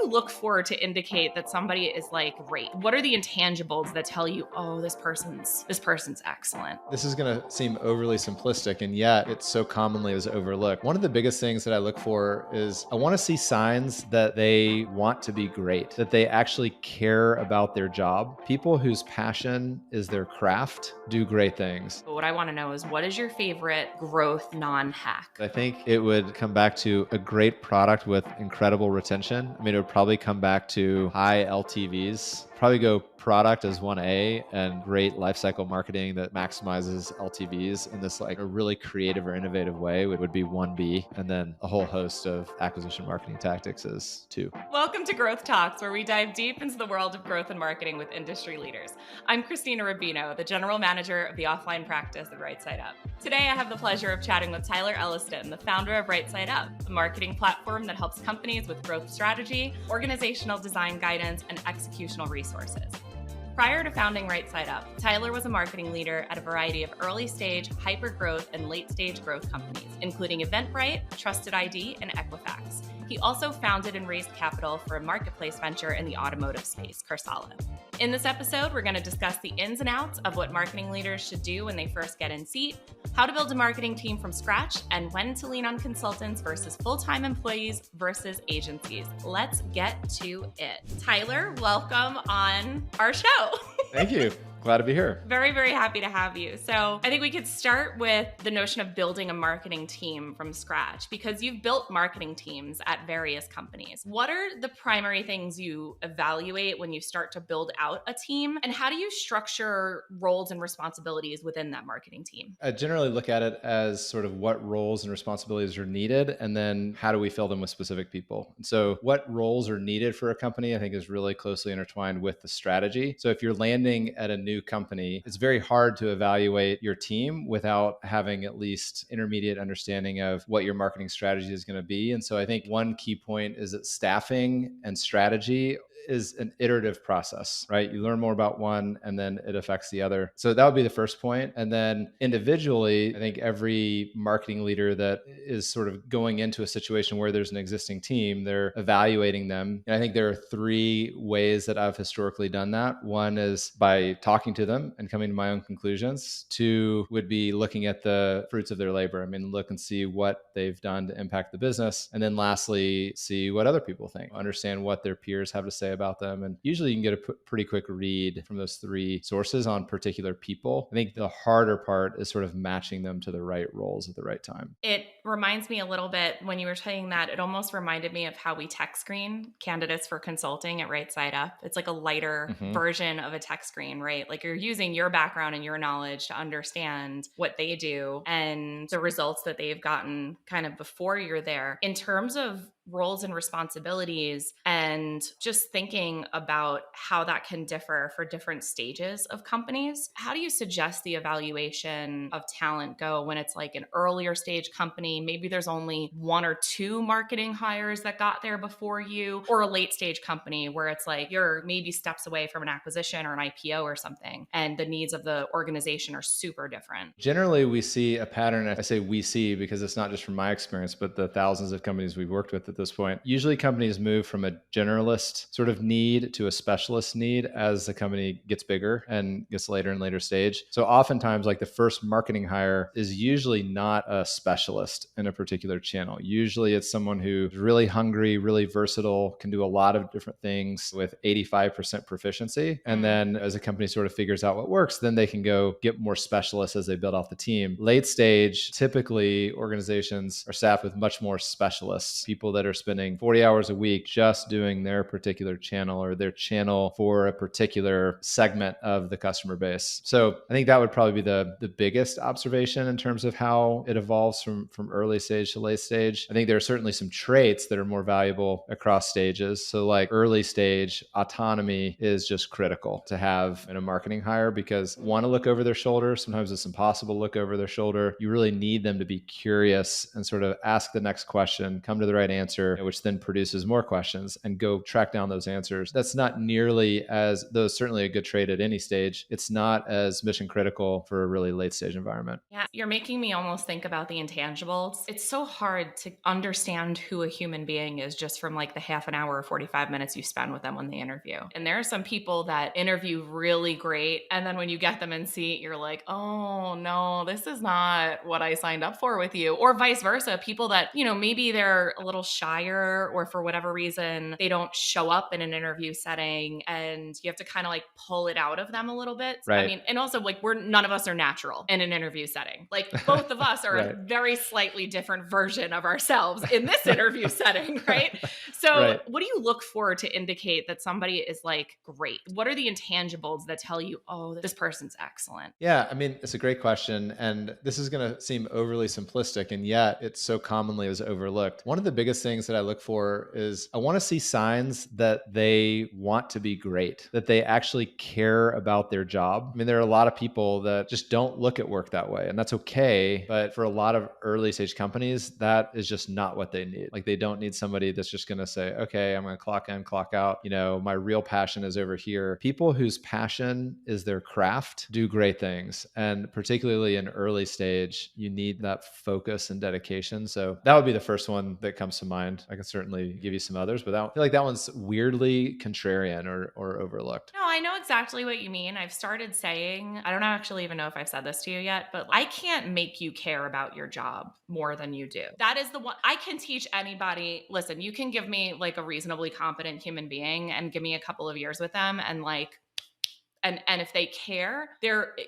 you look for to indicate that somebody is like great? What are the intangibles that tell you, oh, this person's excellent? This is going to seem overly simplistic, and yet it so commonly is overlooked. One of the biggest things that I look for is I want to see signs that they want to be great, that they actually care about their job. People whose passion is their craft do great things. But what I want to know is, what is your favorite growth non-hack? I think it would come back to a great product with incredible retention. I mean, it would probably come back to high LTVs. Probably go product as 1A and great lifecycle marketing that maximizes LTVs in this like a really creative or innovative way would be 1B. And then a whole host of acquisition marketing tactics is 2. Welcome to Growth Talks, where we dive deep into the world of growth and marketing with industry leaders. I'm Christina Rubino, the general manager of the offline practice at Right Side Up. Today, I have the pleasure of chatting with Tyler Elliston, the founder of Right Side Up, a marketing platform that helps companies with growth strategy, organizational design guidance, and executional resources. Prior to founding Right Side Up, Tyler was a marketing leader at a variety of early stage, hyper growth, and late stage growth companies, including Eventbrite, Trusted ID, and Equifax. He also founded and raised capital for a marketplace venture in the automotive space, Carsala. In this episode, we're going to discuss the ins and outs of what marketing leaders should do when they first get in seat, how to build a marketing team from scratch, and when to lean on consultants versus full-time employees versus agencies. Let's get to it. Tyler, welcome on our show. Thank you. Glad to be here. Very, very happy to have you. So I think we could start with the notion of building a marketing team from scratch, because you've built marketing teams at various companies. What are the primary things you evaluate when you start to build out a team? And how do you structure roles and responsibilities within that marketing team? I generally look at it as sort of what roles and responsibilities are needed, and then how do we fill them with specific people. And so what roles are needed for a company, I think, is really closely intertwined with the strategy. So if you're landing at a new company, it's very hard to evaluate your team without having at least intermediate understanding of what your marketing strategy is going to be. And so I think one key point is that staffing and strategy is an iterative process, right? You learn more about one and then it affects the other. So that would be the first point. And then individually, I think every marketing leader that is sort of going into a situation where there's an existing team, they're evaluating them. And I think there are 3 ways that I've historically done that. One is by talking to them and coming to my own conclusions. 2 would be looking at the fruits of their labor. I mean, look and see what they've done to impact the business. And then lastly, see what other people think, understand what their peers have to say about them. And usually you can get a pretty quick read from those 3 sources on particular people. I think the harder part is sort of matching them to the right roles at the right time. It reminds me a little bit, when you were saying that, it almost reminded me of how we tech screen candidates for consulting at Right Side Up. It's like a lighter version of a tech screen, right? Like you're using your background and your knowledge to understand what they do and the results that they've gotten kind of before you're there. In terms of roles and responsibilities and just thinking about how that can differ for different stages of companies, how do you suggest the evaluation of talent go when it's like an earlier stage company? Maybe there's only 1 or 2 marketing hires that got there before you, or a late stage company where it's like you're maybe steps away from an acquisition or an IPO or something, and the needs of the organization are super different. Generally, we see a pattern. I say we see because it's not just from my experience, but the thousands of companies we've worked with at this point. Usually companies move from a generalist sort of need to a specialist need as the company gets bigger and gets later and later stage. So oftentimes, like the first marketing hire is usually not a specialist in a particular channel. Usually it's someone who's really hungry, really versatile, can do a lot of different things with 85% proficiency. And then as a company sort of figures out what works, then they can go get more specialists as they build off the team. Late stage, typically organizations are staffed with much more specialists, people that are spending 40 hours a week just doing their particular channel or their channel for a particular segment of the customer base. So I think that would probably be the biggest observation in terms of how it evolves from early stage to late stage. I think there are certainly some traits that are more valuable across stages. So like early stage, autonomy is just critical to have in a marketing hire, because want to look over their shoulder. Sometimes it's impossible to look over their shoulder. You really need them to be curious and sort of ask the next question, come to the right answer, answer, which then produces more questions, and go track down those answers. That's not nearly as, though certainly a good trait at any stage, it's not as mission critical for a really late stage environment. Yeah, you're making me almost think about the intangibles. It's so hard to understand who a human being is just from like the half an hour or 45 minutes you spend with them when they interview. And there are some people that interview really great. And then when you get them in seat, you're like, oh no, this is not what I signed up for with you. Or vice versa. People that, maybe they're a little shyer or for whatever reason, they don't show up in an interview setting and you have to kind of like pull it out of them a little bit. Right. I mean, and also like none of us are natural in an interview setting. Like both of us are Right. a very slightly different version of ourselves in this interview setting, right? So Right. what do you look for to indicate that somebody is like great? What are the intangibles that tell you, oh, this person's excellent? Yeah, I mean, it's a great question. And this is going to seem overly simplistic, and yet it so commonly is overlooked. One of the biggest things that I look for is I want to see signs that they want to be great, that they actually care about their job. I mean, there are a lot of people that just don't look at work that way, and that's okay. But for a lot of early stage companies, that is just not what they need. Like, they don't need somebody that's just going to say, okay, I'm going to clock in, clock out. My real passion is over here. People whose passion is their craft do great things. And particularly in early stage, you need that focus and dedication. So that would be the first one that comes to mind. I can certainly give you some others, but I feel like that one's weirdly contrarian or overlooked. No, I know exactly what you mean. I've started saying, I don't actually even know if I've said this to you yet, but I can't make you care about your job more than you do. That is the one I can teach anybody. Listen, you can give me like a reasonably competent human being and give me a couple of years with them and like, and if they care,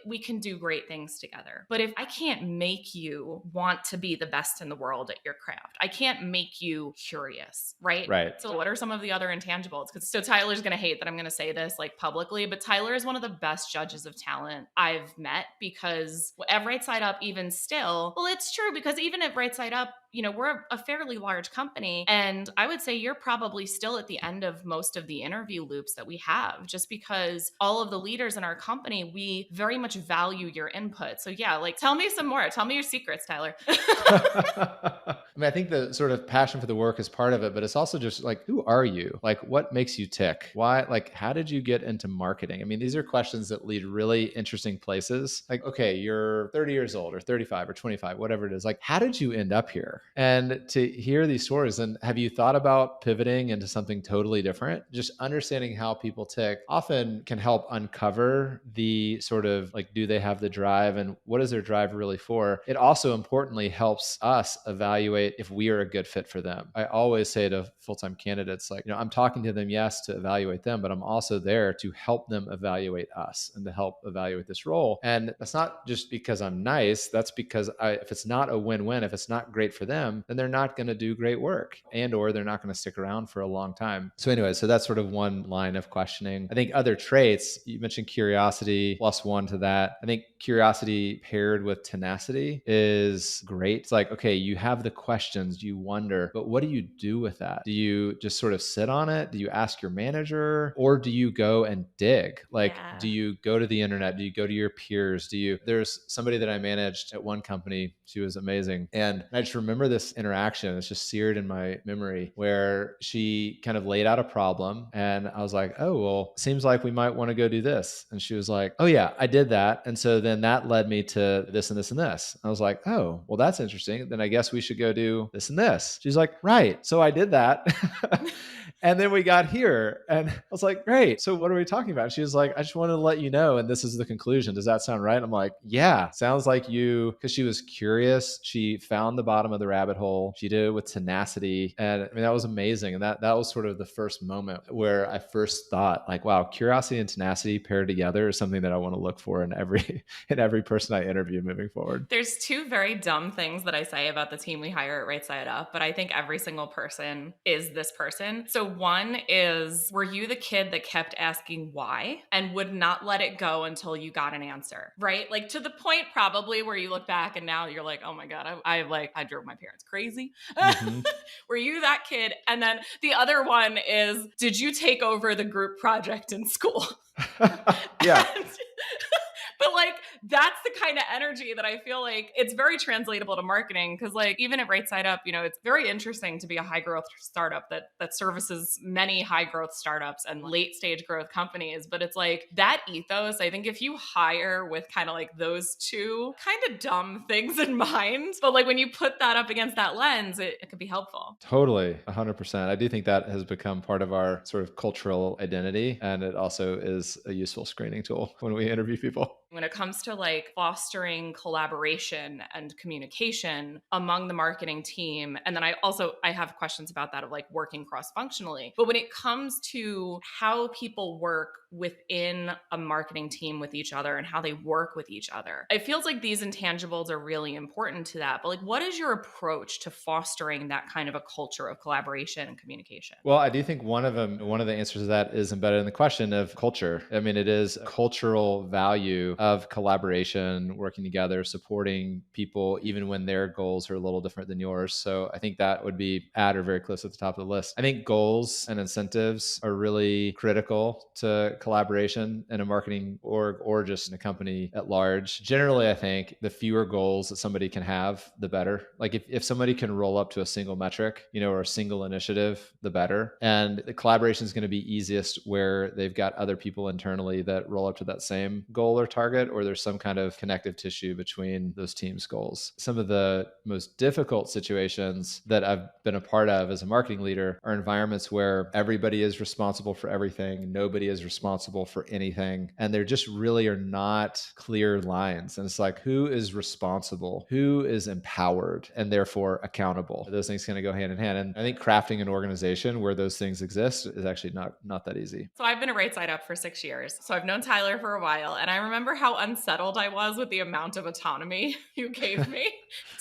we can do great things together. But if I can't make you want to be the best in the world at your craft, I can't make you curious, right? Right. So what are some of the other intangibles? So Tyler's going to hate that I'm going to say this like publicly, but Tyler is one of the best judges of talent I've met because at Right Side Up, even still, well, it's true because even at Right Side Up, we're a fairly large company. And I would say you're probably still at the end of most of the interview loops that we have, just because all of the leaders in our company, we very much value your input. So yeah, like tell me some more. Tell me your secrets, Tyler. I mean, I think the sort of passion for the work is part of it, but it's also just like, who are you? Like, what makes you tick? Why? Like, how did you get into marketing? I mean, these are questions that lead really interesting places. Like, okay, you're 30 years old or 35 or 25, whatever it is. Like, how did you end up here? And to hear these stories, and have you thought about pivoting into something totally different? Just understanding how people tick often can help uncover the sort of like, do they have the drive and what is their drive really for? It also importantly helps us evaluate if we are a good fit for them. I always say to full-time candidates, like, I'm talking to them, yes, to evaluate them, but I'm also there to help them evaluate us and to help evaluate this role. And that's not just because I'm nice. That's because if it's not a win-win, if it's not great for them, then they're not going to do great work or they're not going to stick around for a long time. So anyway, so that's sort of one line of questioning. I think other traits, you mentioned curiosity, plus one to that. I think curiosity paired with tenacity is great. It's like, okay, you have the questions, you wonder, but what do you do with that? Do you just sort of sit on it? Do you ask your manager or do you go and dig? Like, do you go to the internet? Do you go to your peers? There's somebody that I managed at one company. She was amazing. And I just remember this interaction. It's just seared in my memory where she kind of laid out a problem and I was like, oh, well, seems like we might want to go do this. And she was like, oh yeah, I did that. And so then that led me to this and this and this. I was like, oh, well, that's interesting. Then I guess we should go do this and this. She's like, right. So I did that. And then we got here and I was like, great. So what are we talking about? She was like, I just wanted to let you know. And this is the conclusion. Does that sound right? I'm like, yeah, sounds like you, because she was curious. She found the bottom of the rabbit hole. She did it with tenacity. And I mean, that was amazing. And that was sort of the first moment where I first thought like, wow, curiosity and tenacity paired together is something that I want to look for in every person I interview moving forward. There's two very dumb things that I say about the team we hire at Right Side Up, but I think every single person is this person. So one is, were you the kid that kept asking why and would not let it go until you got an answer, right? Like to the point probably where you look back and now you're like, oh my God, I drove my parents crazy. Mm-hmm. Were you that kid? And then the other one is, did you take over the group project in school? Yeah. But like, that's the kind of energy that I feel like it's very translatable to marketing. Cause like even at Right Side Up, it's very interesting to be a high growth startup that services many high growth startups and late stage growth companies. But it's like that ethos, I think if you hire with kind of like those two kind of dumb things in mind, but like when you put that up against that lens, it could be helpful. Totally, 100%. I do think that has become part of our sort of cultural identity. And it also is a useful screening tool when we interview people. When it comes to like fostering collaboration and communication among the marketing team, and then I have questions about that of like working cross-functionally, but when it comes to how people work within a marketing team with each other and how they work with each other, it feels like these intangibles are really important to that. But like, what is your approach to fostering that kind of a culture of collaboration and communication? Well, I do think one of the answers to that is embedded in the question of culture. I mean, it is cultural value of collaboration, working together, supporting people, even when their goals are a little different than yours. So I think that would be at or very close at the top of the list. I think goals and incentives are really critical to collaboration in a marketing org or just in a company at large. Generally, I think the fewer goals that somebody can have, the better. Like if somebody can roll up to a single metric, or a single initiative, the better. And the collaboration is going to be easiest where they've got other people internally that roll up to that same goal or target, or there's some kind of connective tissue between those teams' goals. Some of the most difficult situations that I've been a part of as a marketing leader are environments where everybody is responsible for everything, nobody is responsible for anything, and there just really are not clear lines. And it's like, who is responsible? Who is empowered and therefore accountable? Those things kind of go hand in hand. And I think crafting an organization where those things exist is actually not that easy. So I've been at Right Side Up for 6 years. So I've known Tyler for a while. And I remember how unsettled I was with the amount of autonomy you gave me.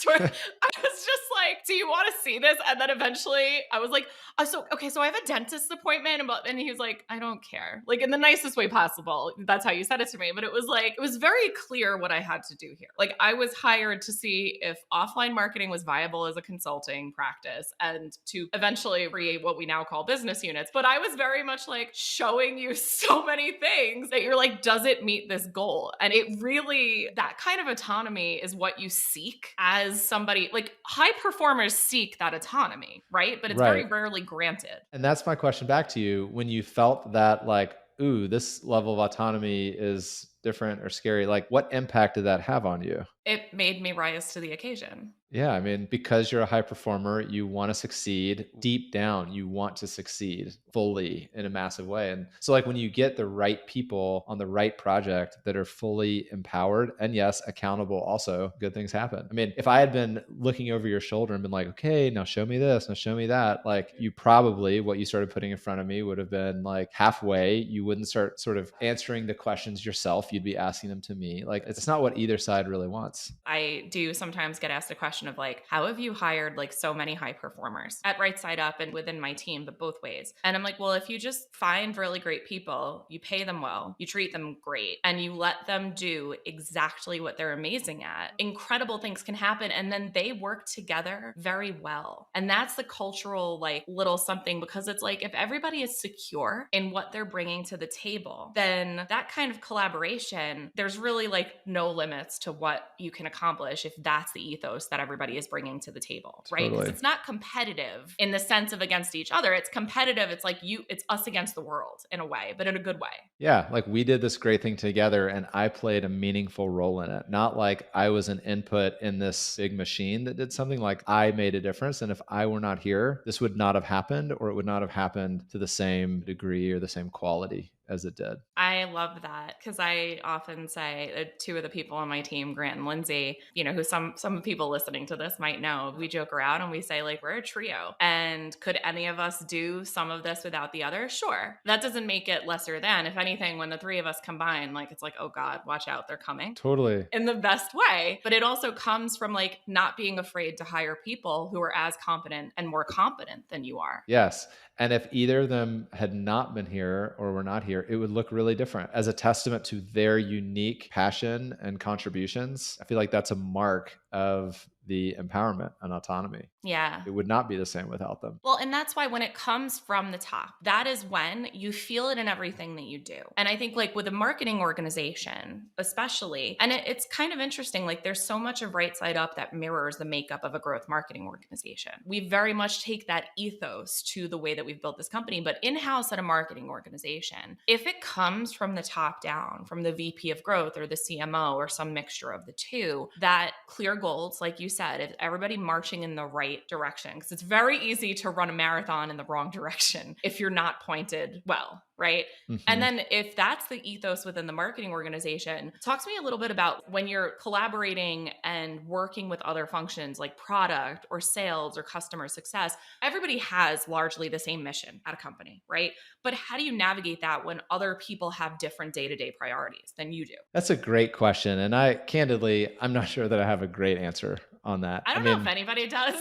To where I was just like, do you want to see this? And then eventually I was like, so I have a dentist appointment. And he was like, I don't care. Like in the nicest way possible. That's how you said it to me. But it was very clear what I had to do here. Like I was hired to see if offline marketing was viable as a consulting practice and to eventually create what we now call business units. But I was very much like showing you so many things that you're like, does it meet this goal? And it really, that kind of autonomy is what you seek as somebody, like high performers seek that autonomy, right? But it's very rarely granted. And that's my question back to you. When you felt that like, ooh, this level of autonomy is different or scary, like what impact did that have on you? It made me rise to the occasion. Yeah, I mean, because you're a high performer, you want to succeed. Deep down, you want to succeed fully in a massive way. And so like when you get the right people on the right project that are fully empowered and yes, accountable also, good things happen. I mean, if I had been looking over your shoulder and been like, okay, now show me this, now show me that, like you probably, what you started putting in front of me would have been like halfway. You wouldn't start sort of answering the questions yourself. You'd be asking them to me. Like it's not what either side really wants. I do sometimes get asked a question of like, how have you hired like so many high performers at Right Side Up and within my team, but both ways? And I'm like, well, if you just find really great people, you pay them well, you treat them great, and you let them do exactly what they're amazing at, incredible things can happen. And then they work together very well. And that's the cultural like little something, because it's like, if everybody is secure in what they're bringing to the table, then that kind of collaboration, there's really like no limits to what you can accomplish if that's the ethos that everybody is bringing to the table, right? Because it's not competitive in the sense of against each other. It's competitive. It's like it's us against the world in a way, but in a good way. Yeah, like we did this great thing together and I played a meaningful role in it. Not like I was an input in this big machine that did something, like I made a difference. And if I were not here, this would not have happened, or it would not have happened to the same degree or the same quality as it did. I love that, because I often say two of the people on my team, Grant and Lindsay, who some people listening to this might know, we joke around and we say like, we're a trio. And could any of us do some of this without the other? Sure. That doesn't make it lesser than. If anything, when the three of us combine, like it's like, oh God, watch out, they're coming. Totally. In the best way. But it also comes from like not being afraid to hire people who are as competent and more competent than you are. Yes. And if either of them had not been here or were not here, it would look really different as a testament to their unique passion and contributions. I feel like that's a mark of the empowerment and autonomy. Yeah. It would not be the same without them. Well, and that's why when it comes from the top, that is when you feel it in everything that you do. And I think like with a marketing organization, especially, and it's kind of interesting, like there's so much of Right Side Up that mirrors the makeup of a growth marketing organization. We very much take that ethos to the way that we've built this company, but in-house at a marketing organization, if it comes from the top down, from the VP of growth or the CMO or some mixture of the two, that clear goals, like you said, if everybody marching in the right direction, because it's very easy to run a marathon in the wrong direction if you're not pointed well, right? And then if that's the ethos within the marketing organization, talk to me a little bit about when you're collaborating and working with other functions like product or sales or customer success. Everybody has largely the same mission at a company, right? But how do you navigate that when other people have different day-to-day priorities than you do? That's a great question. And I'm not sure that I have a great answer on that. I don't know if anybody does.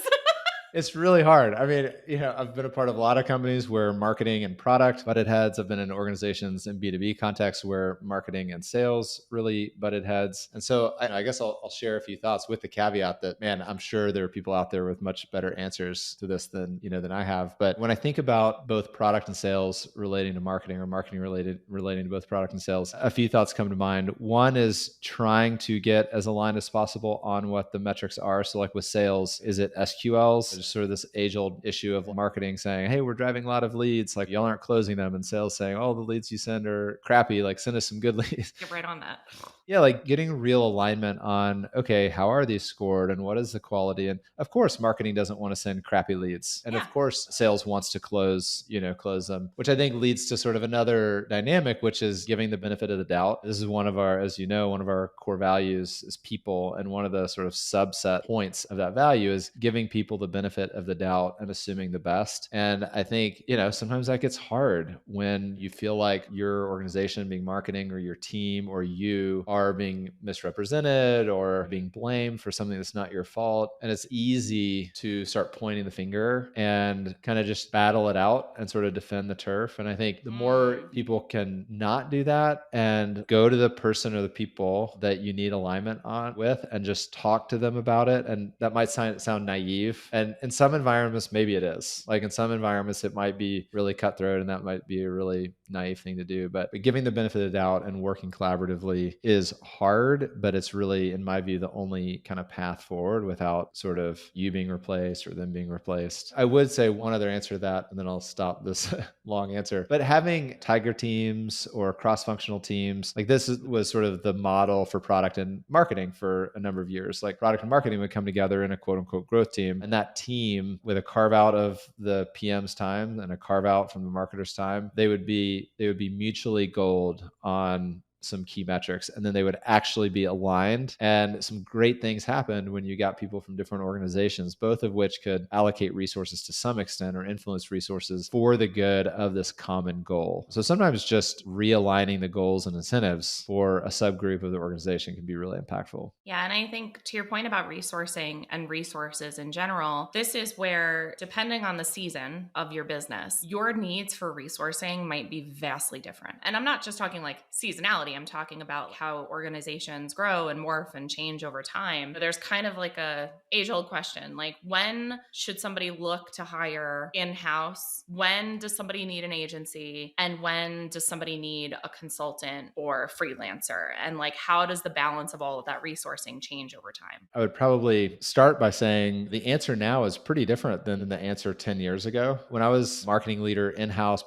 It's really hard. I mean, I've been a part of a lot of companies where marketing and product butted heads. I've been in organizations in B2B contexts where marketing and sales really butted heads. And so I guess I'll share a few thoughts with the caveat that, man, I'm sure there are people out there with much better answers to this than I have. But when I think about both product and sales relating to marketing or marketing relating to both product and sales, a few thoughts come to mind. One is trying to get as aligned as possible on what the metrics are. So like with sales, is it SQLs? Sort of this age-old issue of marketing saying, hey, we're driving a lot of leads, like y'all aren't closing them, and sales saying, oh, the leads you send are crappy, like send us some good leads. Get right on that. Yeah, like getting real alignment on, okay, how are these scored and what is the quality? And of course, marketing doesn't want to send crappy leads. And of course, sales wants to close them, which I think leads to sort of another dynamic, which is giving the benefit of the doubt. This is one of our, as you know, one of our core values is people. And one of the sort of subset points of that value is giving people the benefit of the doubt and assuming the best. And I think, sometimes that gets hard when you feel like your organization, being marketing or your team or you are being misrepresented or being blamed for something that's not your fault. And it's easy to start pointing the finger and kind of just battle it out and sort of defend the turf. And I think the more people can not do that and go to the person or the people that you need alignment on with and just talk to them about it. And that might sound naive. And in some environments, maybe it is. Like in some environments, it might be really cutthroat and that might be a really naive thing to do. But giving the benefit of the doubt and working collaboratively is hard, but it's really, in my view, the only kind of path forward without sort of you being replaced or them being replaced. I would say one other answer to that, and then I'll stop this long answer. But having tiger teams or cross-functional teams, like was sort of the model for product and marketing for a number of years. Like product and marketing would come together in a quote unquote growth team. And that team, with a carve out of the PM's time and a carve out from the marketer's time, they would be mutually gold on some key metrics, and then they would actually be aligned. And some great things happened when you got people from different organizations, both of which could allocate resources to some extent or influence resources for the good of this common goal. So sometimes just realigning the goals and incentives for a subgroup of the organization can be really impactful. Yeah. And I think to your point about resourcing and resources in general, this is where, depending on the season of your business, your needs for resourcing might be vastly different. And I'm not just talking like seasonality. I'm talking about how organizations grow and morph and change over time. But there's kind of like a age-old question, like when should somebody look to hire in-house? When does somebody need an agency? And when does somebody need a consultant or freelancer? And like, how does the balance of all of that resourcing change over time? I would probably start by saying the answer now is pretty different than the answer 10 years ago. When I was marketing leader in-house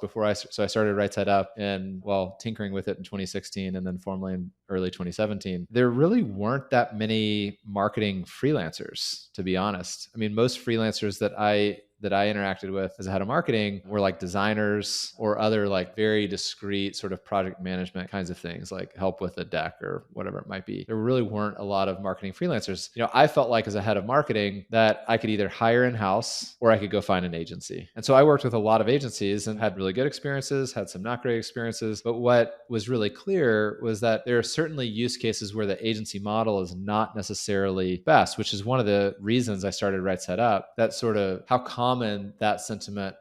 I started Right Side Up and tinkering with it in 2016 and then formally in early 2017, there really weren't that many marketing freelancers, to be honest. I mean, most freelancers that I interacted with as a head of marketing were like designers or other like very discrete sort of project management kinds of things, like help with a deck or whatever it might be. There really weren't a lot of marketing freelancers. I felt like as a head of marketing that I could either hire in-house or I could go find an agency. And so I worked with a lot of agencies and had really good experiences, had some not great experiences. But what was really clear was that there are certainly use cases where the agency model is not necessarily best, which is one of the reasons I started Right Side Up. That sort of how common common that sentiment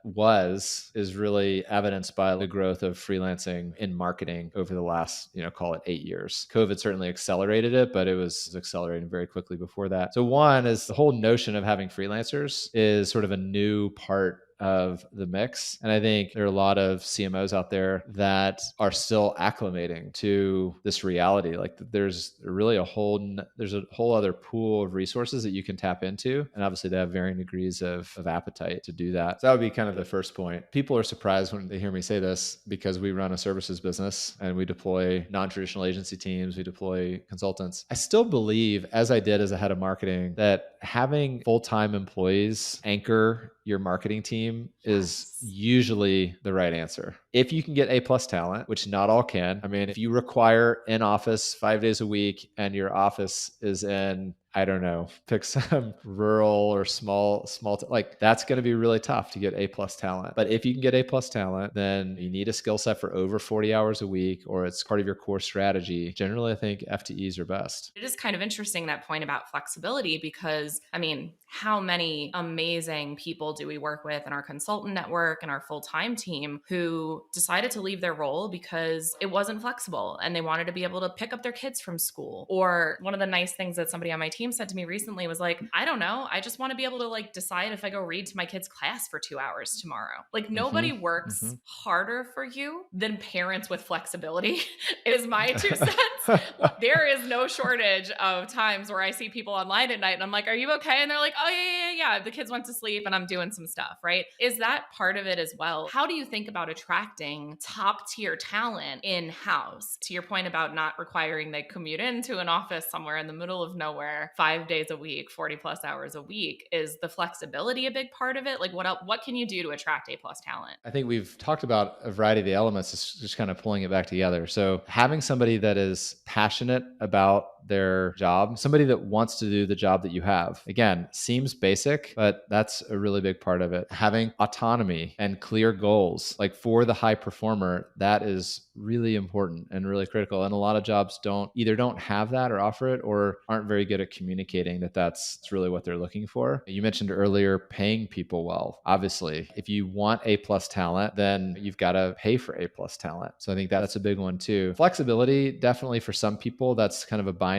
is really evidenced by the growth of freelancing in marketing over the last, call it 8 years. COVID certainly accelerated it, but it was accelerating very quickly before that. So one is the whole notion of having freelancers is sort of a new part of the mix. And I think there are a lot of CMOs out there that are still acclimating to this reality. Like there's a whole other pool of resources that you can tap into. And obviously they have varying degrees of appetite to do that. So that would be kind of the first point. People are surprised when they hear me say this because we run a services business and we deploy non-traditional agency teams, we deploy consultants. I still believe, as I did as a head of marketing, that having full-time employees anchor your marketing team is usually the right answer. If you can get A+ talent, which not all can. I mean, if you require in office 5 days a week and your office is in, I don't know, pick some rural or small, like that's going to be really tough to get A+ talent. But if you can get A+ talent, then you need a skill set for over 40 hours a week, or it's part of your core strategy. Generally, I think FTEs are best. It is kind of interesting, that point about flexibility, because I mean, how many amazing people do we work with in our consultant network and our full-time team who decided to leave their role because it wasn't flexible and they wanted to be able to pick up their kids from school? Or one of the nice things that somebody on my team said to me recently was like, I don't know, I just want to be able to like decide if I go read to my kid's class for 2 hours tomorrow. Like nobody works harder for you than parents with flexibility is my 2 cents. There is no shortage of times where I see people online at night and I'm like, are you okay? And they're like, oh yeah, the kids went to sleep and I'm doing some stuff, right? Is that part of it as well? How do you think about attracting top tier talent in-house? To your point about not requiring they commute into an office somewhere in the middle of nowhere 5 days a week, 40+ hours a week, is the flexibility a big part of it? Like what can you do to attract A+ talent? I think we've talked about a variety of the elements, just kind of pulling it back together. So having somebody that is passionate about their job, somebody that wants to do the job that you have. Again, seems basic, but that's a really big part of it. Having autonomy and clear goals, like for the high performer, that is really important and really critical. And a lot of jobs don't have that or offer it, or aren't very good at communicating that that's really what they're looking for. You mentioned earlier paying people well. Obviously, if you want A+ talent, then you've got to pay for A+ talent. So I think that's a big one too. Flexibility, definitely for some people, that's kind of a binary.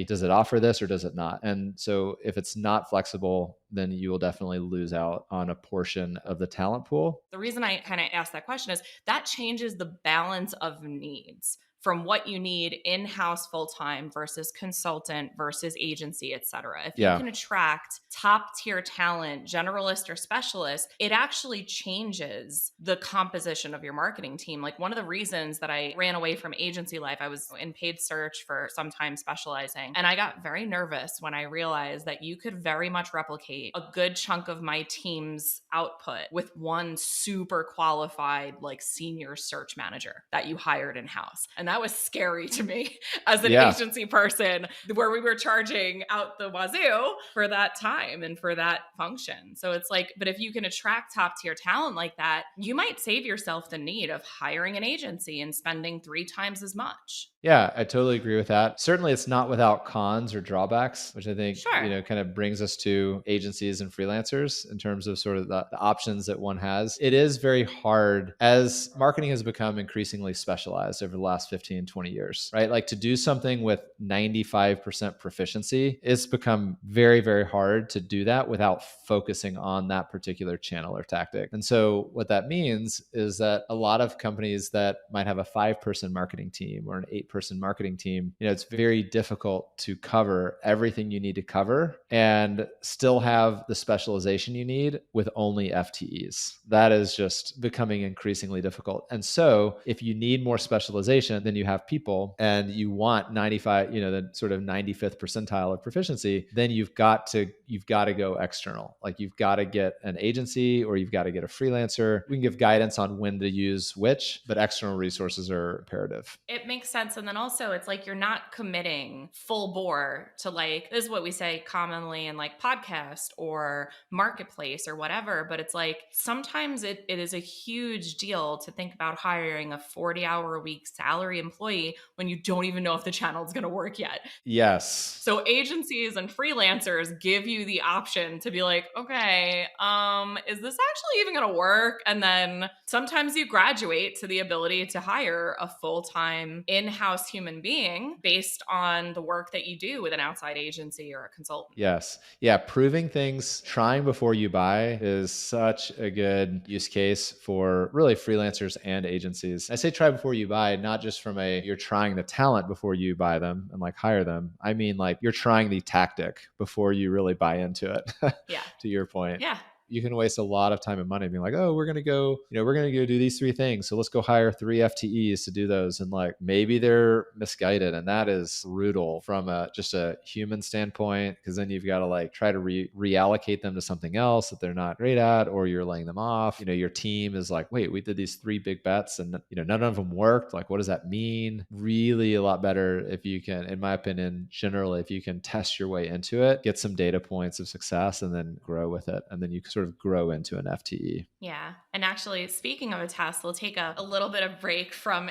Does it offer this or does it not? And so if it's not flexible, then you will definitely lose out on a portion of the talent pool. The reason I kind of asked that question is that changes the balance of needs from what you need in-house full-time versus consultant versus agency, et cetera. If you can attract top-tier talent, generalist or specialist, it actually changes the composition of your marketing team. Like one of the reasons that I ran away from agency life, I was in paid search for some time specializing, and I got very nervous when I realized that you could very much replicate a good chunk of my team's output with one super qualified, like senior search manager that you hired in-house. And that was scary to me as an agency person, where we were charging out the wazoo for that time and for that function. So it's like, but if you can attract top tier talent like that, you might save yourself the need of hiring an agency and spending 3 times as much. Yeah, I totally agree with that. Certainly it's not without cons or drawbacks, which I think, kind of brings us to agencies and freelancers in terms of sort of the options that one has. It is very hard as marketing has become increasingly specialized over the last 15, 20 years, right? Like to do something with 95% proficiency, it's become very, very hard to do that without focusing on that particular channel or tactic. And so what that means is that a lot of companies that might have a 5-person marketing team or an 8-person marketing team, it's very difficult to cover everything you need to cover and still have the specialization you need with only FTEs. That is just becoming increasingly difficult. And so if you need more specialization, then you have people and you want 95, the sort of 95th percentile of proficiency, then you've got to go external. Like you've got to get an agency or you've got to get a freelancer. We can give guidance on when to use which, but external resources are imperative. It makes sense. And then also it's like you're not committing full bore to like, this is what we say commonly in like podcast or marketplace or whatever. But it's like sometimes it is a huge deal to think about hiring a 40-hour a week salary employee when you don't even know if the channel is going to work yet. Yes. So agencies and freelancers give you the option to be like, okay, is this actually even going to work? And then sometimes you graduate to the ability to hire a full-time in-house human being based on the work that you do with an outside agency or a consultant. Yes. Yeah. Proving things, trying before you buy is such a good use case for really freelancers and agencies. I say try before you buy, not just from you're trying the talent before you buy them and like hire them. I mean, like you're trying the tactic before you really buy into it. Yeah. To your point. Yeah. You can waste a lot of time and money being like, oh, we're going to go do these 3 things. So let's go hire 3 FTEs to do those. And like, maybe they're misguided. And that is brutal from just a human standpoint. Cause then you've got to like try to reallocate them to something else that they're not great at, or you're laying them off. Your team is like, wait, we did these 3 big bets and none of them worked. Like, what does that mean? Really a lot better if you can, in my opinion, generally, if you can test your way into it, get some data points of success and then grow with it. And then you sort of grow into an FTE. Yeah. And actually, speaking of a test, we'll take a little bit of break from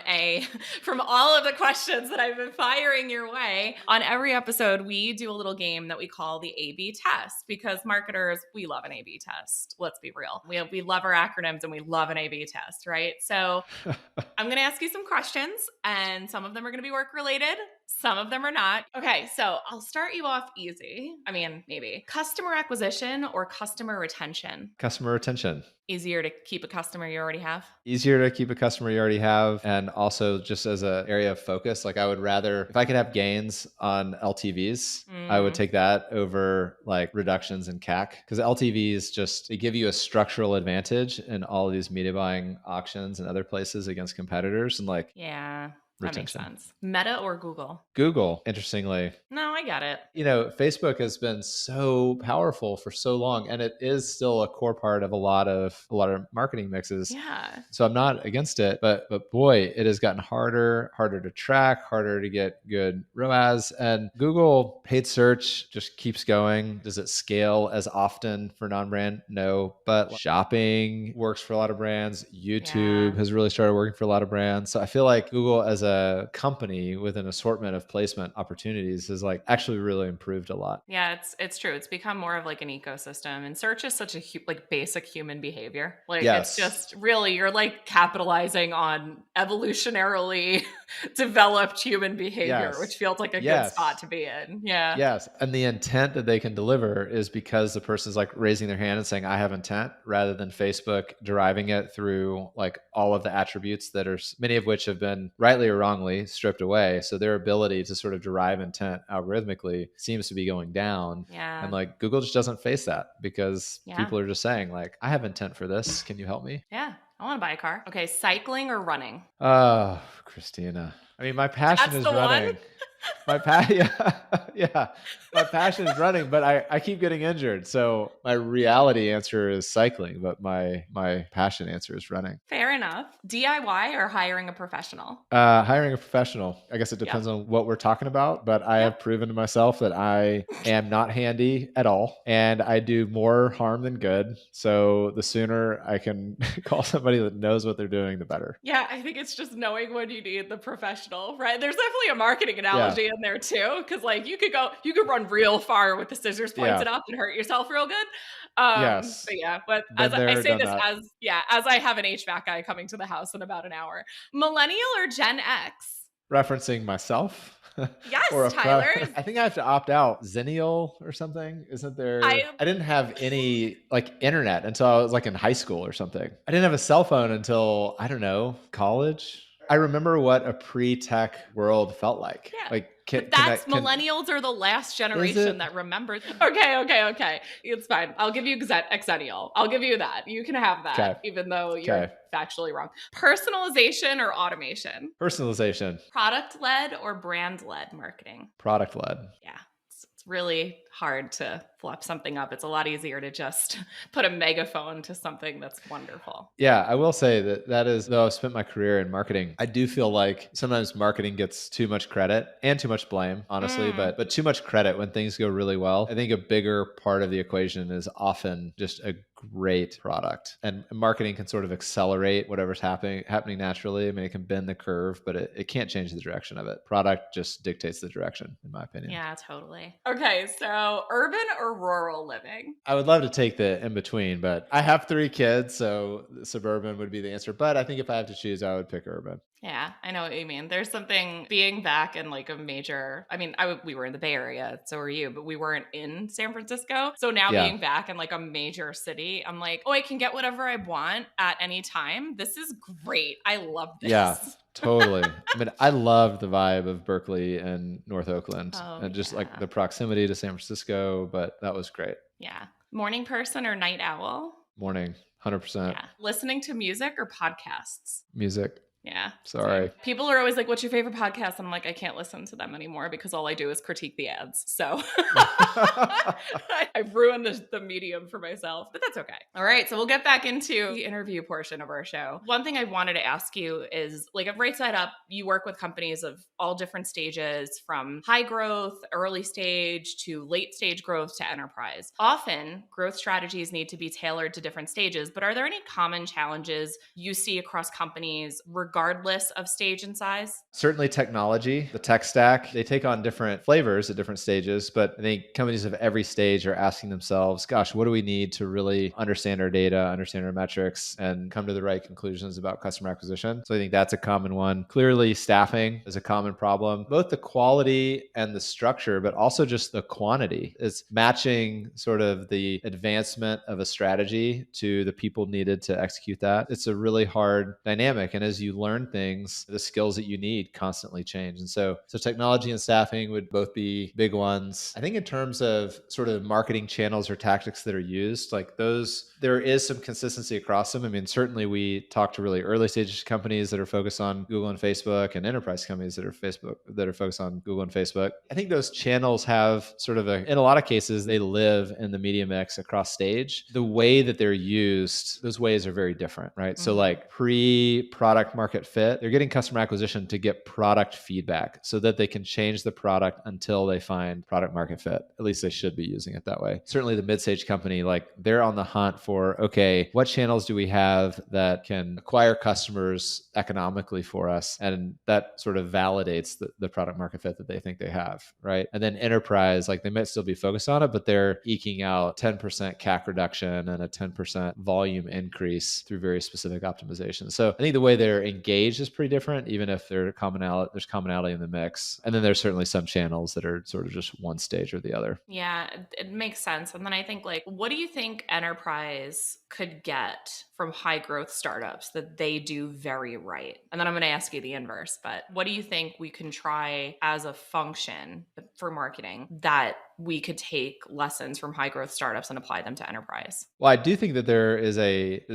all of the questions that I've been firing your way. On every episode, we do a little game that we call the A/B test, because marketers, we love an A/B test. Let's be real. We love our acronyms and we love an A/B test, right? So I'm going to ask you some questions, and some of them are going to be work related. Some of them are not. Okay, so I'll start you off easy. I mean, maybe. Customer acquisition or customer retention? Customer retention. Easier to keep a customer you already have? Easier to keep a customer you already have. And also just as an area of focus, like I would rather, if I could have gains on LTVs, I would take that over like reductions in CAC, because LTVs they give you a structural advantage in all of these media buying auctions and other places against competitors. And like, yeah. Retention. That makes sense. Meta or Google? Google, interestingly. No, I get it. Facebook has been so powerful for so long, and it is still a core part of a lot of marketing mixes. Yeah. So I'm not against it, but boy, it has gotten harder to track, harder to get good ROAS. And Google paid search just keeps going. Does it scale as often for non-brand? No, but shopping works for a lot of brands. YouTube has really started working for a lot of brands. So I feel like Google as a company with an assortment of placement opportunities has like actually really improved a lot. Yeah, it's true. It's become more of like an ecosystem, and search is such a like basic human behavior. Like It's just really, you're like capitalizing on evolutionarily developed human behavior, which feels like a good spot to be in. Yeah. Yes. And the intent that they can deliver is because the person's like raising their hand and saying, I have intent, rather than Facebook deriving it through like all of the attributes that are, many of which have been rightly or wrongly stripped away. So their ability to sort of derive intent algorithmically seems to be going down. Yeah. And like Google just doesn't face that, because people are just saying like, I have intent for this. Can you help me? Yeah. I want to buy a car. Okay. Cycling or running? Oh, Christina. I mean, my passion is running. My passion is running, but I keep getting injured. So my reality answer is cycling, but my passion answer is running. Fair enough. DIY or hiring a professional? Hiring a professional. I guess it depends on what we're talking about, but I have proven to myself that I am not handy at all, and I do more harm than good. So the sooner I can call somebody that knows what they're doing, the better. Yeah, I think it's just knowing when you need the professional, right? There's definitely a marketing analogy in there too, because like you could run real far with the scissors pointed up and hurt yourself real good. But as I say this as I have an HVAC guy coming to the house in about an hour. Millennial or Gen X? Referencing myself? Yes, Tyler. I think I have to opt out. Zennial or something? Isn't there? I didn't have any like internet until I was like in high school or something. I didn't have a cell phone until, I don't know, college. I remember what a pre-tech world felt like. Yeah. Like, millennials are the last generation that remembers. Okay. It's fine. I'll give you Xennial. I'll give you that. You can have that, even though you're factually wrong. Personalization or automation? Personalization. Product-led or brand-led marketing? Product-led. Yeah. It's really hard to flip something up. It's a lot easier to just put a megaphone to something that's wonderful. Yeah, I will say that is, though I've spent my career in marketing, I do feel like sometimes marketing gets too much credit and too much blame, honestly, but too much credit when things go really well. I think a bigger part of the equation is often just a great product, and marketing can sort of accelerate whatever's happening naturally. I mean, it can bend the curve, but it can't change the direction of it. Product just dictates the direction, in my opinion. Yeah, totally. Okay, so urban or rural living? I would love to take the in between, but I have 3 kids, so suburban would be the answer. But I think if I have to choose, I would pick urban. Yeah, I know what you mean. There's something being back in like a major, I mean, we were in the Bay Area, so were you, but we weren't in San Francisco. So now Yeah. being back in like a major city, I'm like, oh, I can get whatever I want at any time. This is great. I love this. Yeah, totally. I mean, I loved the vibe of Berkeley and North Oakland and just like the proximity to San Francisco, but that was great. Yeah. Morning person or night owl? Morning, 100%. Yeah. Listening to music or podcasts? Music. Yeah. Sorry. Same. People are always like, what's your favorite podcast? And I'm like, I can't listen to them anymore because all I do is critique the ads. So I've ruined the medium for myself, but that's okay. All right. So we'll get back into the interview portion of our show. One thing I wanted to ask you is like at Right Side Up, you work with companies of all different stages, from high growth, early stage to late stage growth to enterprise. Often growth strategies need to be tailored to different stages, but are there any common challenges you see across companies regardless of stage and size? Certainly technology, the tech stack, they take on different flavors at different stages, but I think companies of every stage are asking themselves, gosh, what do we need to really understand our data, understand our metrics, and come to the right conclusions about customer acquisition? So I think that's a common one. Clearly, staffing is a common problem, both the quality and the structure, but also just the quantity. It's matching sort of the advancement of a strategy to the people needed to execute that. It's a really hard dynamic. And as you learn things, the skills that you need constantly change. And so technology and staffing would both be big ones. I think in terms of sort of marketing channels or tactics that are used, like those, there is some consistency across them. I mean, certainly we talk to really early stage companies that are focused on Google and Facebook, and enterprise companies that are focused on Google and Facebook. I think those channels have sort of in a lot of cases, they live in the media mix across stage. The way that they're used, those ways are very different, right? So like pre-product market fit, they're getting customer acquisition to get product feedback so that they can change the product until they find product market fit. At least they should be using it that way. Certainly the mid-stage company, like they're on the hunt for, okay, what channels do we have that can acquire customers economically for us? And that sort of validates the product market fit that they think they have, right? And then enterprise, like they might still be focused on it, but they're eking out 10% CAC reduction and a 10% volume increase through very specific optimizations. So I think the way they're engaged is pretty different, even if there's commonality in the mix. And then there's certainly some channels that are sort of just one stage or the other. Yeah, it makes sense. And then I think like, what do you think enterprise could get from high growth startups that they do very right? And then I'm going to ask you the inverse, but what do you think we can try as a function for marketing that we could take lessons from high growth startups and apply them to enterprise? Well, I do think that there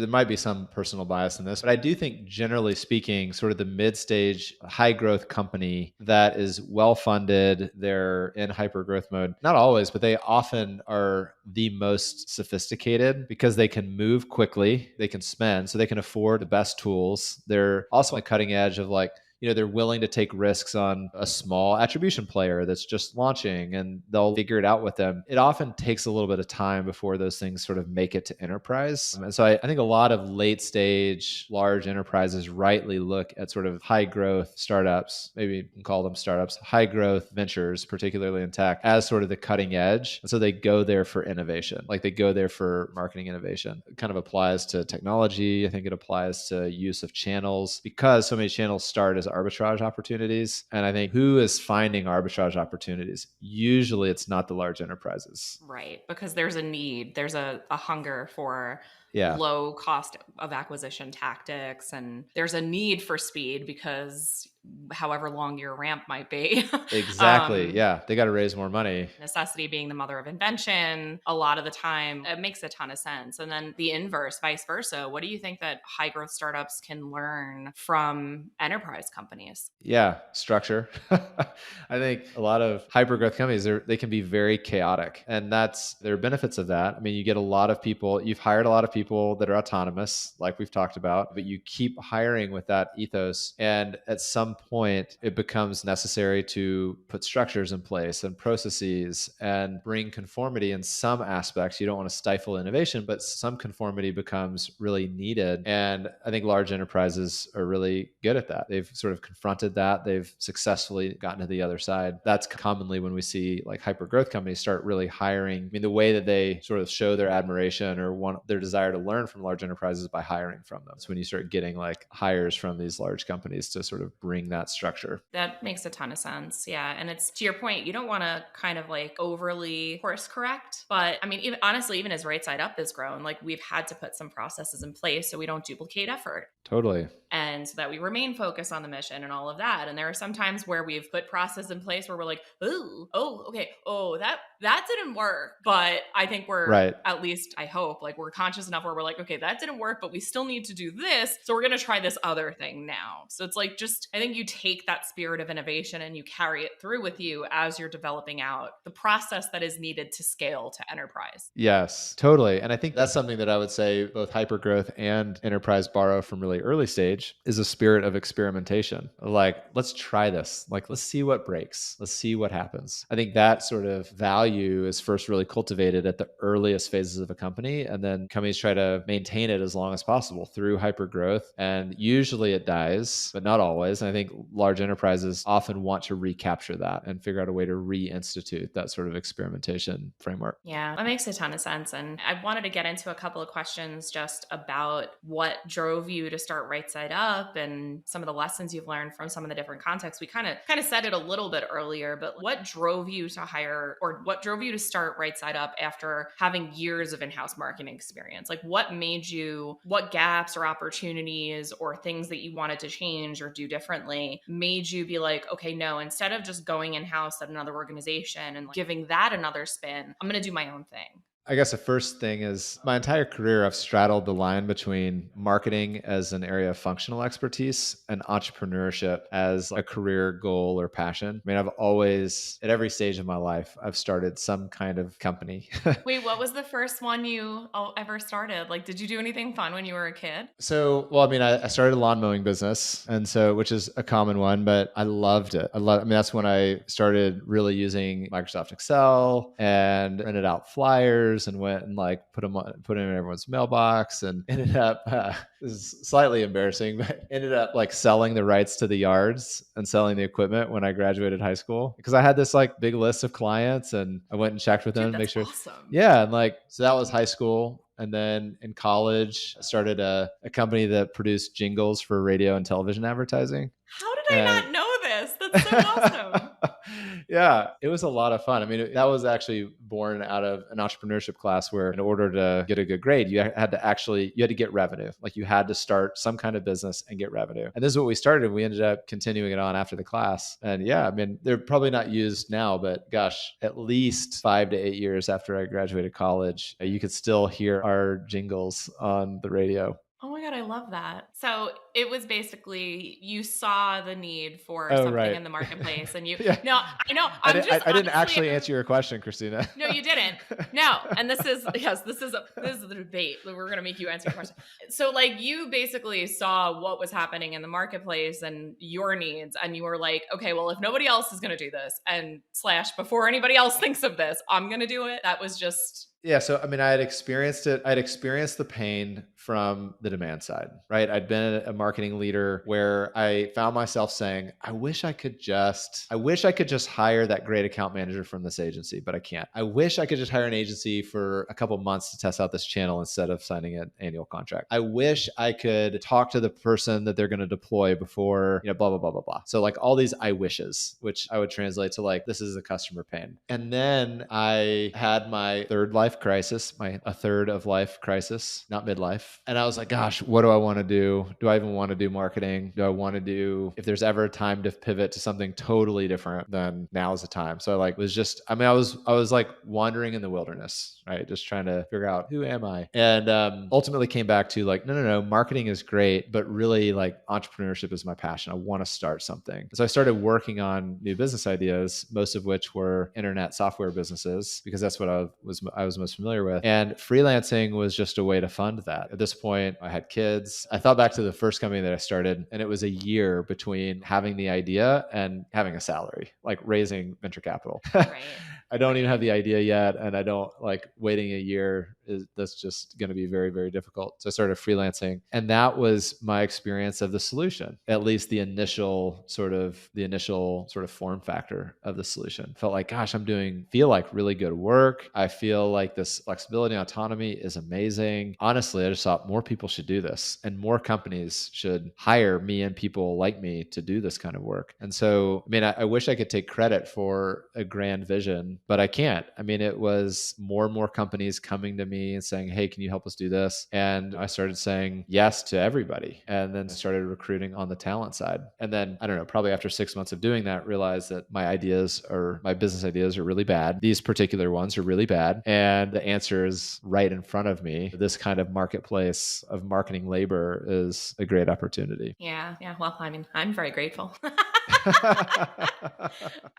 might be some personal bias in this, but I do think generally speaking, sort of the mid-stage high growth company that is well-funded, they're in hyper growth mode, not always, but they often are the most sophisticated because they can move quickly, they can spend, so they can afford the best tools. They're also like cutting edge of like, they're willing to take risks on a small attribution player that's just launching, and they'll figure it out with them. It often takes a little bit of time before those things sort of make it to enterprise. And so I think a lot of late stage, large enterprises rightly look at sort of high growth startups, maybe you can call them startups, high growth ventures, particularly in tech, as sort of the cutting edge. And so they go there for innovation, like they go there for marketing innovation. It kind of applies to technology. I think it applies to use of channels because so many channels start as arbitrage opportunities. And I think who is finding arbitrage opportunities? Usually it's not the large enterprises. Right. Because there's a need, there's a hunger for low cost of acquisition tactics, and there's a need for speed because however long your ramp might be. Exactly. Yeah. They got to raise more money. Necessity being the mother of invention, a lot of the time, it makes a ton of sense. And then the inverse, vice versa. What do you think that high growth startups can learn from enterprise companies? Yeah, structure. I think a lot of hyper growth companies, they can be very chaotic. And there are benefits of that. I mean, you get a lot of people, you've hired a lot of people that are autonomous, like we've talked about, but you keep hiring with that ethos. And at some point, it becomes necessary to put structures in place and processes and bring conformity in some aspects. You don't want to stifle innovation, but some conformity becomes really needed. And I think large enterprises are really good at that. They've sort of confronted that. They've successfully gotten to the other side. That's commonly when we see like hyper growth companies start really hiring. I mean, the way that they sort of show their admiration or want their desire to learn from large enterprises by hiring from them. It's when you start getting like hires from these large companies to sort of bring that structure. That makes a ton of sense. Yeah. And it's to your point, you don't want to kind of like overly course correct. But I mean, honestly, even as Right Side Up has grown, like we've had to put some processes in place so we don't duplicate effort. Totally. And so that we remain focused on the mission and all of that. And there are some times where we've put process in place where we're like, that didn't work. But I think we're right. At least I hope, like we're conscious enough where we're like, okay, that didn't work, but we still need to do this. So we're going to try this other thing now. So it's like, I think you take that spirit of innovation and you carry it through with you as you're developing out the process that is needed to scale to enterprise. Yes, totally. And I think that's something that I would say both hypergrowth and enterprise borrow from really early stage is a spirit of experimentation. Like, let's try this. Like, let's see what breaks. Let's see what happens. I think that sort of value is first really cultivated at the earliest phases of a company. And then companies try to maintain it as long as possible through hypergrowth. And usually it dies, but not always. And I think large enterprises often want to recapture that and figure out a way to reinstitute that sort of experimentation framework. Yeah, that makes a ton of sense. And I wanted to get into a couple of questions just about what drove you to start Right Side Up and some of the lessons you've learned from some of the different contexts. We kind of said it a little bit earlier, but what drove you to hire or what drove you to start Right Side Up after having years of in-house marketing experience? Like what gaps or opportunities or things that you wanted to change or do differently made you be like, okay, no, instead of just going in-house at another organization and giving that another spin, I'm going to do my own thing? I guess the first thing is my entire career, I've straddled the line between marketing as an area of functional expertise and entrepreneurship as a career goal or passion. I mean, I've always, at every stage of my life, I've started some kind of company. Wait, what was the first one you ever started? Like, did you do anything fun when you were a kid? So, well, I mean, I started a lawn mowing business, and so, which is a common one, but I loved it. I mean, that's when I started really using Microsoft Excel and rented out flyers and went and like put them in everyone's mailbox and ended up, this is slightly embarrassing, but ended up like selling the rights to the yards and selling the equipment when I graduated high school because I had this like big list of clients and I went and checked with them to make sure. Awesome. Yeah. And like, so that was high school. And then in college, I started a company that produced jingles for radio and television advertising. How did I not know this? That's so awesome. Yeah, it was a lot of fun. I mean, that was actually born out of an entrepreneurship class where in order to get a good grade, you had to get revenue. Like you had to start some kind of business and get revenue. And this is what we started. And we ended up continuing it on after the class. And yeah, I mean, they're probably not used now, but gosh, at least 5 to 8 years after I graduated college, you could still hear our jingles on the radio. Oh my God, I love that. So it was basically you saw the need for something in the marketplace and you, yeah. No, I know. I didn't actually answer your question, Christina. No, you didn't. No. And this is the debate. We're going to make you answer your question. So like you basically saw what was happening in the marketplace and your needs. And you were like, okay, well, if nobody else is going to do this and / before anybody else thinks of this, I'm going to do it. That was just... Yeah. So, I mean, I had experienced it. I'd experienced the pain from the demand side, right? I'd been a marketing leader where I found myself saying, I wish I could just hire that great account manager from this agency, but I can't. I wish I could just hire an agency for a couple months to test out this channel instead of signing an annual contract. I wish I could talk to the person that they're going to deploy before, blah, blah, blah, blah, blah. So like all these I wishes, which I would translate to like, this is a customer pain. And then I had my third life life crisis, a third of life crisis, not midlife. And I was like, gosh, what do I want to do? Do I even want to do marketing? Do I want to do, if there's ever a time to pivot to something totally different, then now is the time. So I like was just, I mean, I was like wandering in the wilderness, right? Just trying to figure out who am I? And ultimately came back to like, no, marketing is great, but really like entrepreneurship is my passion. I want to start something. So I started working on new business ideas, most of which were internet software businesses, because that's what I was most familiar with. And freelancing was just a way to fund that. At this point, I had kids. I thought back to the first company that I started, and it was a year between having the idea and having a salary, like raising venture capital. Right. I don't even have the idea yet. And I don't like waiting a year that's just going to be very, very difficult. So I started freelancing, and that was my experience of the solution, at least the initial sort of form factor of the solution. Felt like, gosh, feel like really good work. I feel like this flexibility and autonomy is amazing. Honestly, I just thought more people should do this, and more companies should hire me and people like me to do this kind of work. And so, I mean, I wish I could take credit for a grand vision, but I can't. I mean, it was more and more companies coming to me and saying, hey, can you help us do this? And I started saying yes to everybody, and then started recruiting on the talent side. And then, I don't know, probably after 6 months of doing that, realized that my business ideas are really bad. These particular ones are really bad. And the answer is right in front of me. This kind of marketplace of marketing labor is a great opportunity. Yeah. Well, I mean, I'm very grateful.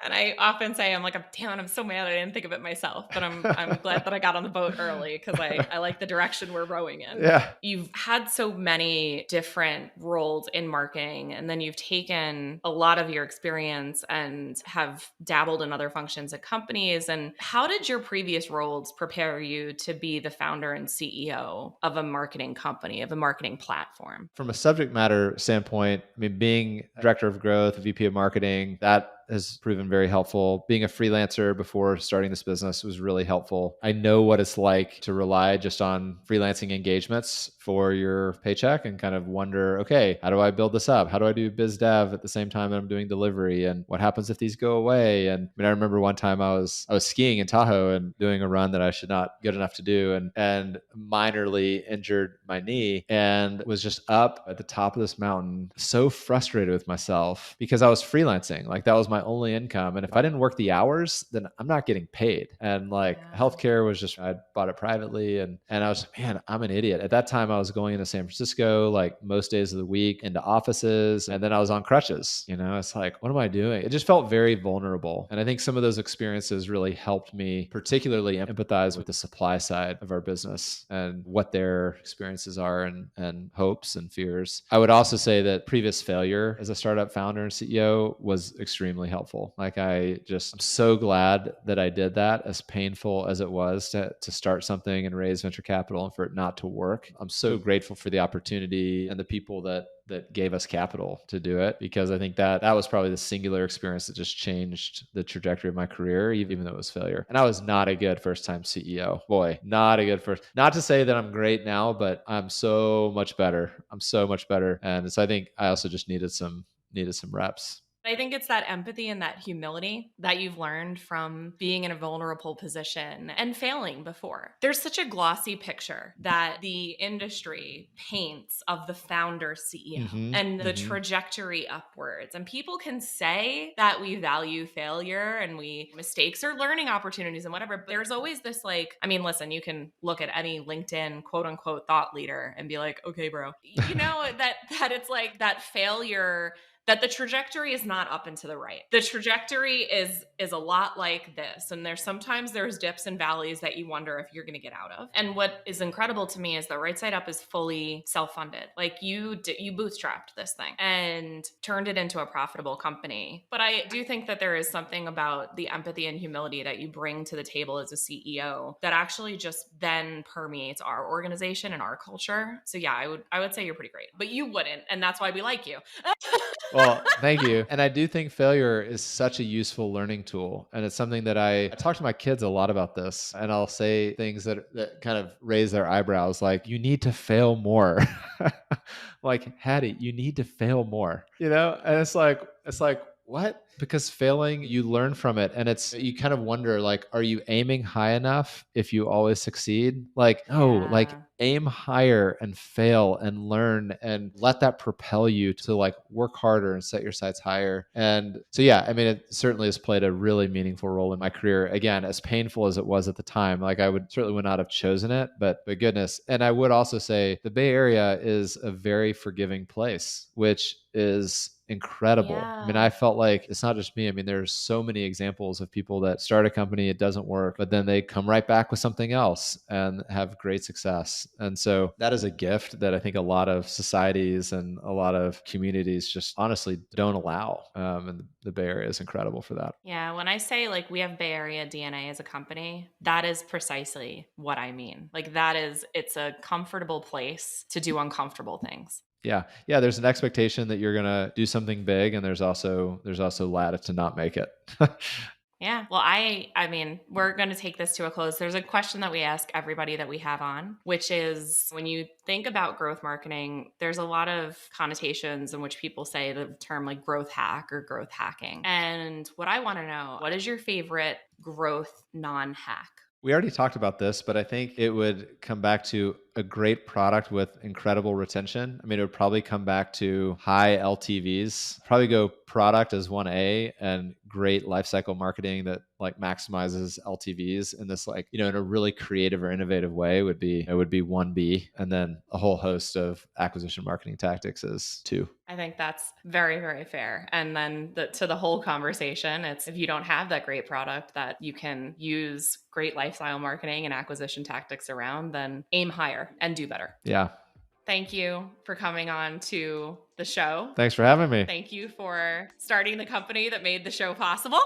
And I often say, I'm so mad I didn't think of it myself, but I'm glad that I got on the boat early, because I like the direction we're rowing in. Yeah. You've had so many different roles in marketing, and then you've taken a lot of your experience and have dabbled in other functions at companies. And how did your previous roles prepare you to be the founder and CEO of a marketing company, of a marketing platform? From a subject matter standpoint, I mean, being director of growth, VP of marketing, that has proven very helpful. Being a freelancer before starting this business was really helpful. I know what it's like to rely just on freelancing engagements for your paycheck and kind of wonder, okay, how do I build this up? How do I do biz dev at the same time that I'm doing delivery? And what happens if these go away? And I mean, I remember one time I was skiing in Tahoe and doing a run that I should not good enough to do, and minorly injured my knee, and was just up at the top of this mountain, so frustrated with myself because I was freelancing. Like, that was my only income. And if I didn't work the hours, then I'm not getting paid. And like, healthcare was just, I bought it privately. And I was like, man, I'm an idiot. At that time, I was going into San Francisco, like most days of the week, into offices. And then I was on crutches. It's like, what am I doing? It just felt very vulnerable. And I think some of those experiences really helped me particularly empathize with the supply side of our business and what their experiences are, and hopes and fears. I would also say that previous failure as a startup founder and CEO was extremely helpful. Like, I'm so glad that I did that, as painful as it was to start something and raise venture capital and for it not to work. I'm so grateful for the opportunity and the people that gave us capital to do it, because I think that was probably the singular experience that just changed the trajectory of my career, even though it was failure. And I was not a good first-time CEO. Boy, not to say that I'm great now, but I'm so much better. And so I think I also just needed some reps. I think it's that empathy and that humility that you've learned from being in a vulnerable position and failing before. There's such a glossy picture that the industry paints of the founder CEO and the trajectory upwards. And people can say that we value failure and mistakes are learning opportunities and whatever, but there's always this listen, you can look at any LinkedIn quote unquote thought leader and be like, okay, bro, that it's like that failure, that the trajectory is not up and to the right. The trajectory is a lot like this. And sometimes there's dips and valleys that you wonder if you're going to get out of. And what is incredible to me is that Right Side Up is fully self-funded. Like, you bootstrapped this thing and turned it into a profitable company. But I do think that there is something about the empathy and humility that you bring to the table as a CEO that actually just then permeates our organization and our culture. So yeah, I would say you're pretty great, but you wouldn't. And that's why we like you. Well, thank you. And I do think failure is such a useful learning tool. And it's something that I talk to my kids a lot about this. And I'll say things that kind of raise their eyebrows, like, you need to fail more. Like, Hattie, you need to fail more. And it's like, what? Because failing, you learn from it. And you kind of wonder, like, are you aiming high enough if you always succeed? Like, no, like aim higher and fail and learn and let that propel you to like work harder and set your sights higher. And so, yeah, I mean, it certainly has played a really meaningful role in my career. Again, as painful as it was at the time, like I would not have chosen it, but goodness. And I would also say the Bay Area is a very forgiving place, which is incredible. I mean, I felt like it's not just me. I mean, there's so many examples of people that start a company, it doesn't work, but then they come right back with something else and have great success. And so that is a gift that I think a lot of societies and a lot of communities just honestly don't allow. And the Bay Area is incredible for that. Yeah. When I say like we have Bay Area DNA as a company, that is precisely what I mean. Like it's a comfortable place to do uncomfortable things. Yeah. Yeah. There's an expectation that you're going to do something big, and there's also latitude to not make it. Yeah. Well, I mean, we're going to take this to a close. There's a question that we ask everybody that we have on, which is when you think about growth marketing, there's a lot of connotations in which people say the term like growth hack or growth hacking. And what I want to know, what is your favorite growth non-hack? We already talked about this, but I think it would come back to a great product with incredible retention. I mean, it would probably come back to high LTVs, probably go product as 1A and great lifecycle marketing that like maximizes LTVs in this like, in a really creative or innovative way would be 1B. And then a whole host of acquisition marketing tactics is 2. I think that's very, very fair. And then to the whole conversation, it's if you don't have that great product that you can use great lifestyle marketing and acquisition tactics around, then aim higher and do better. Yeah. Thank you for coming on to the show. Thanks for having me. Thank you for starting the company that made the show possible.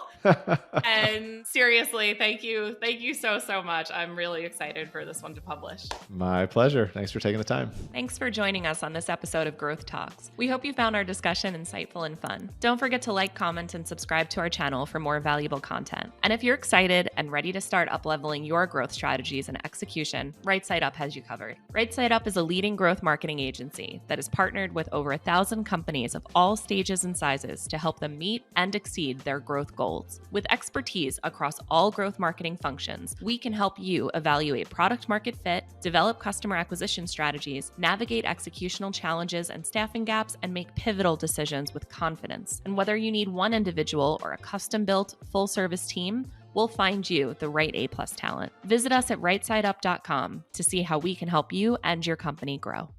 And seriously, thank you. Thank you so, so much. I'm really excited for this one to publish. My pleasure. Thanks for taking the time. Thanks for joining us on this episode of Growth Talks. We hope you found our discussion insightful and fun. Don't forget to like, comment, and subscribe to our channel for more valuable content. And if you're excited and ready to start up-leveling your growth strategies and execution, Right Side Up has you covered. Right Side Up is a leading growth marketing agency that is partnered with over 1,000 companies of all stages and sizes to help them meet and exceed their growth goals. With expertise across all growth marketing functions, we can help you evaluate product market fit, develop customer acquisition strategies, navigate executional challenges and staffing gaps, and make pivotal decisions with confidence. And whether you need one individual or a custom-built, full-service team, we'll find you the right A+ talent. Visit us at rightsideup.com to see how we can help you and your company grow.